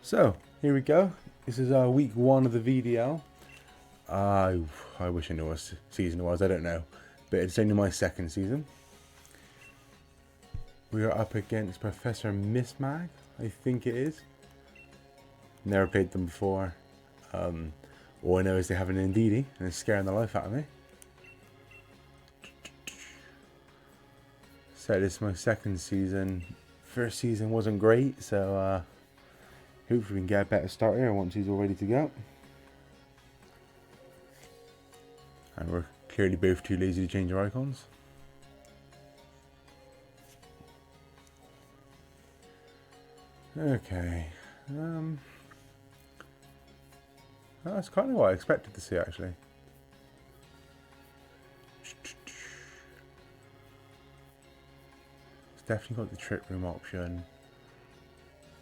So, here we go. This is our week 1 of the VDL. I wish I knew what season it was, I don't know. But it's only my second season. We are up against Professor Mismag, I think it is. Never played them before. All I know is they have an Indeedee and it's scaring the life out of me. So this is my second season. First season wasn't great, so hopefully we can get a better start here once he's all ready to go. And we're clearly both too lazy to change our icons. Okay. That's kind of what I expected to see, actually. It's definitely got the trick room option.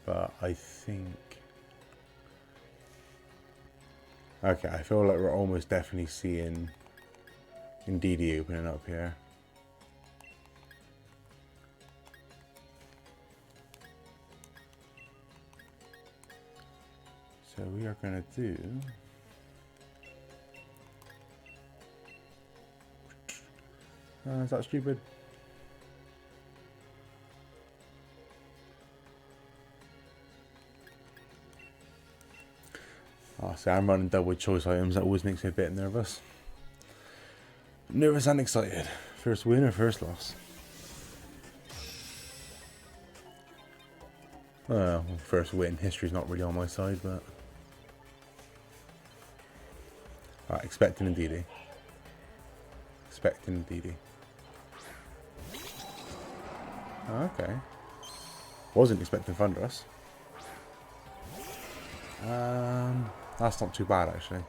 But I think... Okay, I feel like we're almost definitely seeing Indeedee opening up here. So we are going to do... is that stupid? Oh, see, I'm running double choice items. That always makes me a bit nervous. Nervous and excited. First win or first loss? Well, first win. History's not really on my side, but... Alright, expecting Indeedee. Expecting Indeedee. Oh, okay. Wasn't expecting Thunderous. That's not too bad, actually.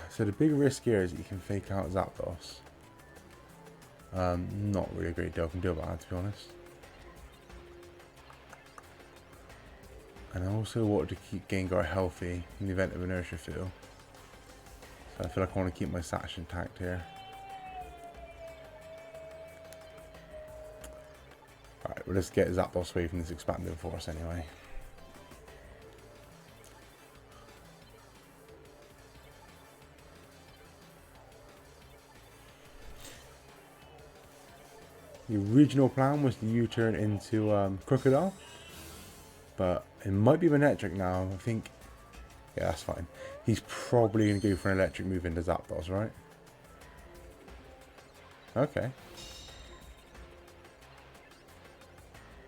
So the big risk here is that you can fake out Zapdos. Not really a great deal I can do about that, to be honest. And I also wanted to keep Gengar healthy in the event of inertia field. So I feel like I want to keep my Sash intact here. Alright, we'll just get Zapdos away from this expanding force anyway. The original plan was to U-turn into Crocodile, but it might be Manectric now. I think, yeah, that's fine. He's probably going to go for an electric move into Zapdos, right? Okay.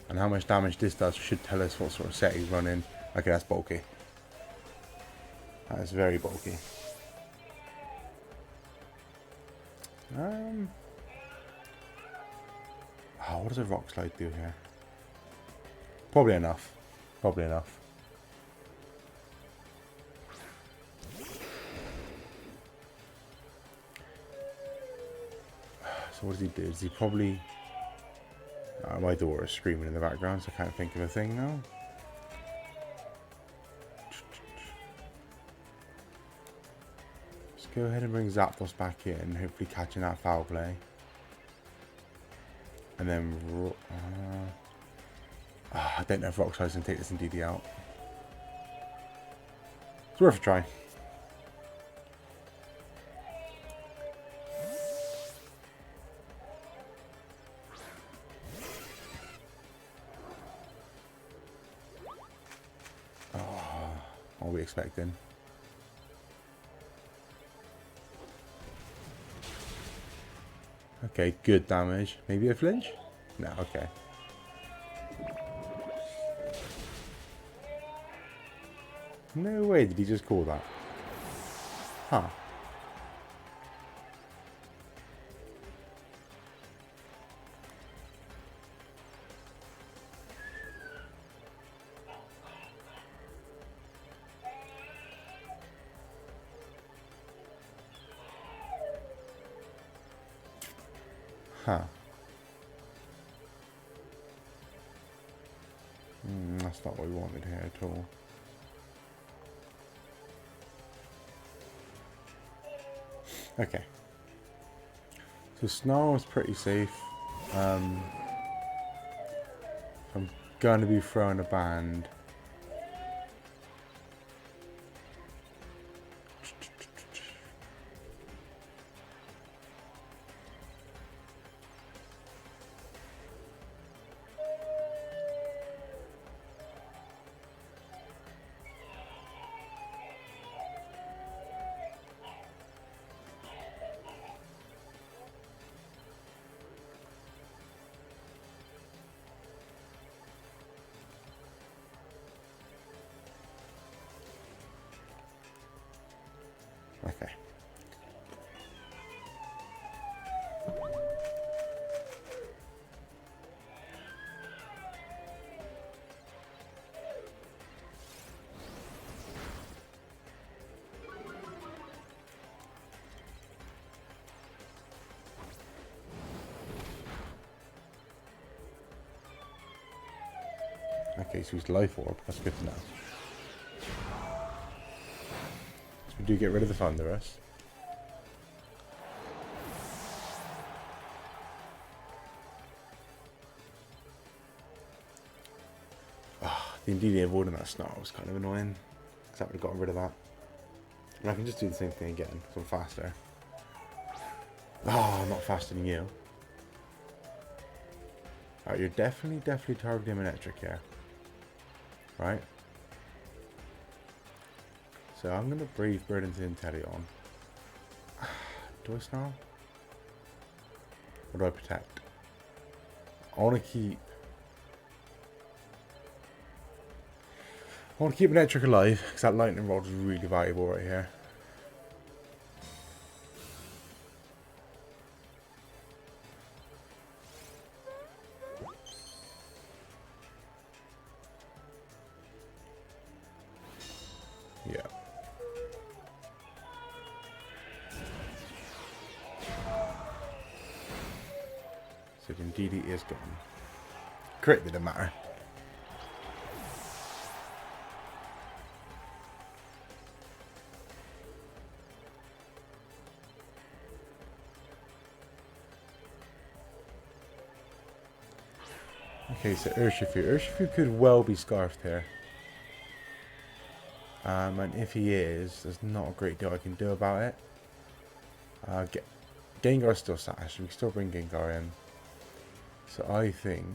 And how much damage this does should tell us what sort of set he's running. Okay, that's bulky. That is very bulky. Oh, what does a Rock Slide do here? Probably enough. Probably enough. So what does he do? Does he probably... my daughter is screaming in the background, so I can't think of a thing now. Let's go ahead and bring Zapdos back in, hopefully catching that foul play. And then... I don't know if Rock Slide's going to take this Indeedee out. It's worth a try. What are we expecting? Okay, good damage. Maybe a flinch? No, okay. No way did he just call that. Huh. Huh. That's not what we wanted here at all. Okay. So Snarl's pretty safe. I'm gonna be throwing a band. Okay. Okay, so he's life orb. That's good to know. So we do get rid of the Thunderous. The Indeedee avoiding that Snarl was kind of annoying. Because that would have gotten rid of that. And I can just do the same thing again, because I'm faster. Oh, I'm not faster than you. Alright, you're definitely targeting Manectric here. Right? So I'm going to Brave Bird into Inteleon. Do I Snarl? Or do I Protect? I want to keep Manectric alive, because that Lightning Rod is really valuable right here. Yeah. So the Indeedee is gone. Crit didn't matter. Okay, so Urshifu. Urshifu could well be Scarfed here. And if he is, there's not a great deal I can do about it. Gengar's still Sash. We can still bring Gengar in. So I think...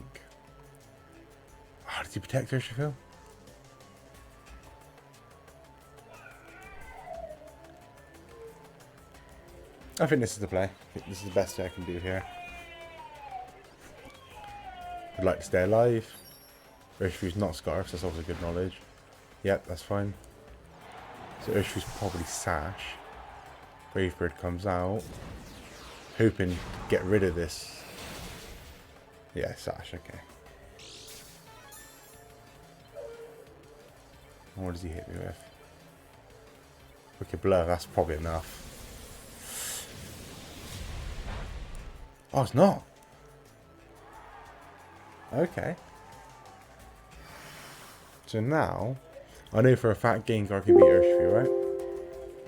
Oh, does he protect Urshifu? I think this is the play. I think this is the best thing I can do here. Would like to stay alive. Urshifu's not Scarf, so that's also good knowledge. Yep, that's fine. So Urshifu's probably Sash. Brave Bird comes out. Hoping to get rid of this. Yeah, Sash, okay. What does he hit me with? Wicked Blow, that's probably enough. Oh, it's not. Okay. So now, I know for a fact Gengar can beat Urshifu, right?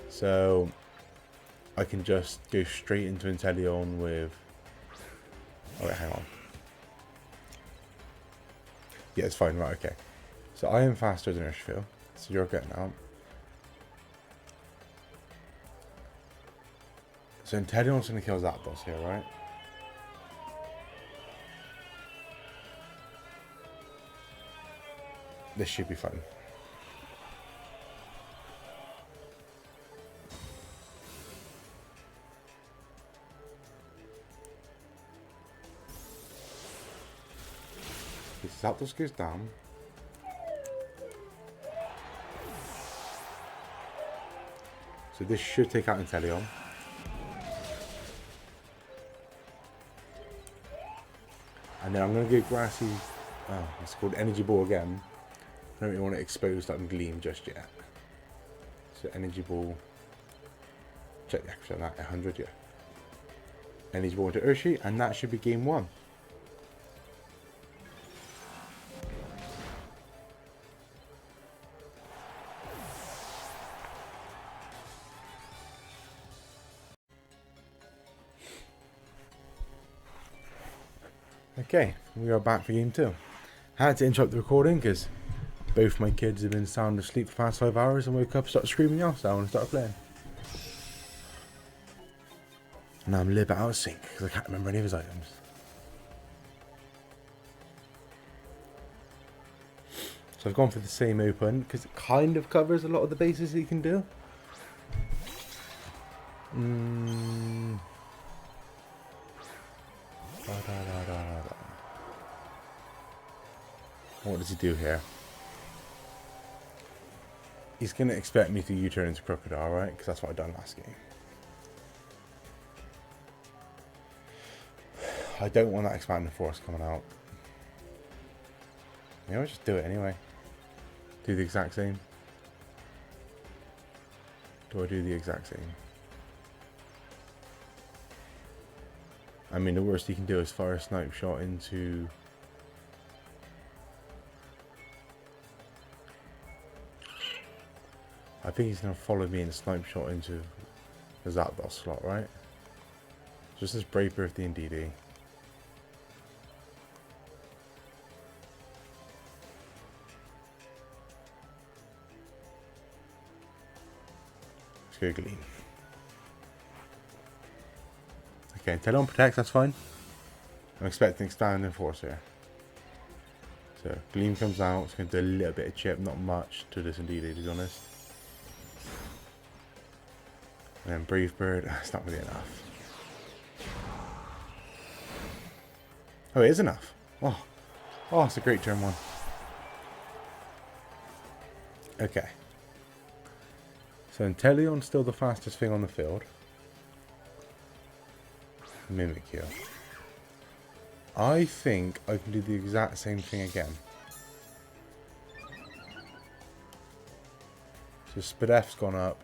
So, I can just go straight into Inteleon with... Oh wait, hang on. Yeah, it's fine, right, okay. So I am faster than Urshifu, so you're getting out. So Inteleon's going to kill Zapdos here, right? This should be fun. Zapdos goes down. So this should take out Inteleon. And then I'm going to go Grassy... Oh, it's called Energy Ball again. I don't really want to expose that Gleam just yet. So Energy Ball... Check the action on that, 100, yeah. Energy Ball into Urshi, and that should be game 1. Okay, we are back for game 2. I had to interrupt the recording because both my kids have been sound asleep for the past 5 hours and woke up, started screaming out and started playing. Now I'm a little bit out of sync because I can't remember any of his items. So I've gone for the same open because it kind of covers a lot of the bases you can do. What does he do here? He's going to expect me to U-turn into Crocodile, right? Because that's what I done last game. I don't want that expanding force coming out. You know, just do it anyway. Do the exact same. Do I do the exact same? I mean, the worst he can do is fire a snipe shot into... I think he's going to follow me and snipe shot into the Zapdos slot, right? Just as Brave Birthday and DD. Let's go Gleam. Okay, Inteleon protects, that's fine. I'm expecting Expanding Force here. So, Gleam comes out, it's going to do a little bit of chip, not much to this DD, to be honest. And then Brave Bird, it's not really enough. Oh, it is enough. Oh, it's a great turn 1. Okay. So Inteleon's still the fastest thing on the field. Mimikyu. I think I can do the exact same thing again. So Spadef's gone up.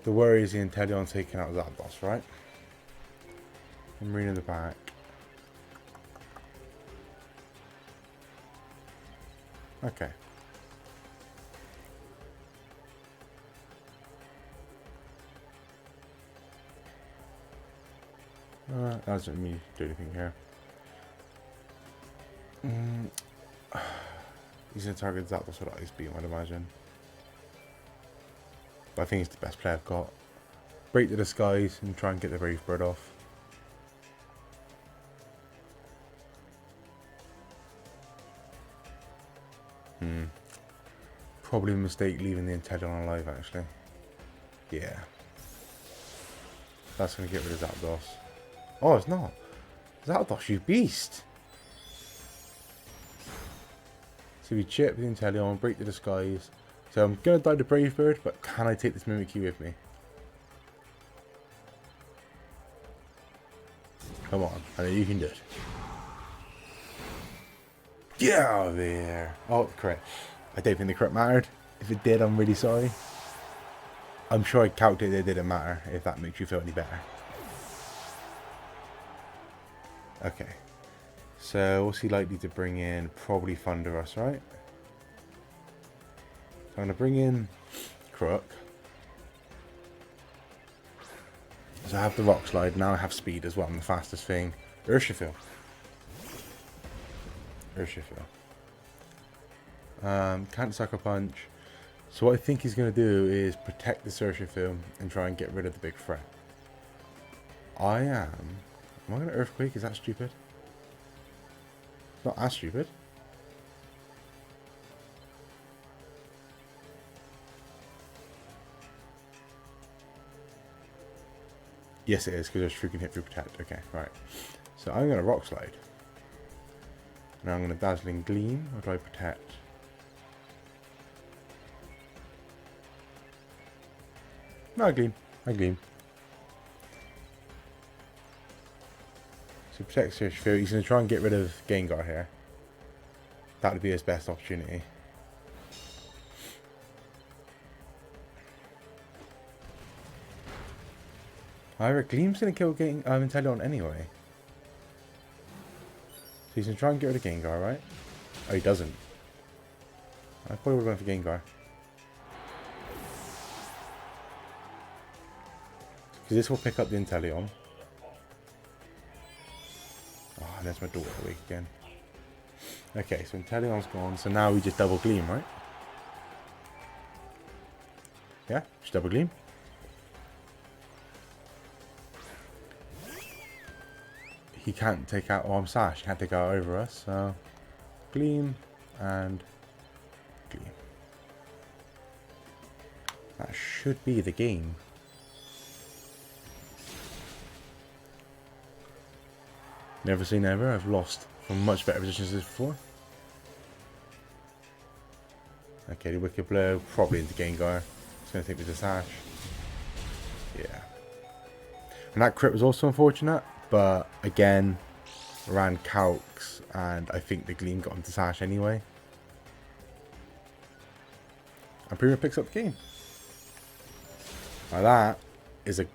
The worry is the Inteleon taking out Zapdos, right? Marine in the back. Okay. That doesn't mean do anything here. He's going to target Zapdos with Ice Beam, I'd imagine. But I think he's the best player I've got. Break the disguise and try and get the Brave Bird off. Probably a mistake leaving the Inteleon alive, actually. Yeah. That's going to get rid of Zapdos. Oh, it's not. Zapdos, you beast! So we chip the Inteleon, break the disguise. So I'm going to die to Brave Bird, but can I take this Mimikyu with me? Come on, I know you can do it. Get out of there! Oh, crit. I don't think the crit mattered. If it did, I'm really sorry. I'm sure I calculated it didn't matter, if that makes you feel any better. Okay. So, what's he likely to bring in? Probably Thunderous, right? So I'm going to bring in Crook. So I have the Rock Slide, now I have speed as well, I'm the fastest thing. Urshifu. Can't Sucker Punch. So what I think he's going to do is protect this Urshifu and try and get rid of the big threat. Am I going to Earthquake? Is that stupid? It's not as stupid. Yes, it is, because there's freaking hit through protect. Okay, right. So I'm going to Rock Slide. Now I'm going to Dazzling Gleam. Or do I protect? No, I Gleam. I Gleam. So protect Urshifu. He's going to try and get rid of Gengar here. That would be his best opportunity. However, Gleam's going to kill Inteleon anyway. So he's going to try and get rid of Gengar, right? Oh, he doesn't. I probably would have went for Gengar. Because this will pick up the Inteleon. And there's my daughter awake again. Okay, so Intellion's gone. So now we just double gleam, right? Yeah, just double gleam. He can't take out, oh, I'm Sash. He can't take out over us. So gleam and gleam. That should be the game. Never say never. I've lost from much better positions than this before. Okay, the Wicked Blow probably into Gengar. It's going to take me to Sash. Yeah. And that crit was also unfortunate, but again, ran calcs, and I think the Gleam got him to Sash anyway. And Prima picks up the game. Now that is a...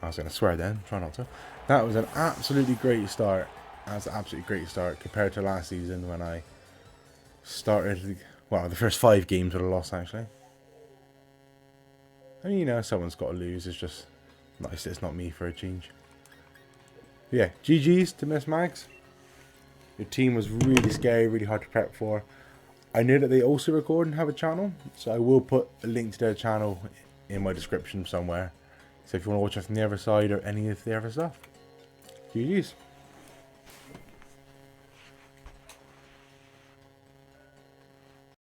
I was going to swear then, try not to. That was an absolutely great start. That's an absolutely great start compared to last season when I started... Well, the first 5 games were a loss, actually. I mean, you know, someone's got to lose. It's just nice it's not me for a change. Yeah, GG's to Mismags. Your team was really scary, really hard to prep for. I know that they also record and have a channel, so I will put a link to their channel in my description somewhere. So if you want to watch it from the other side or any of the other stuff, GG's.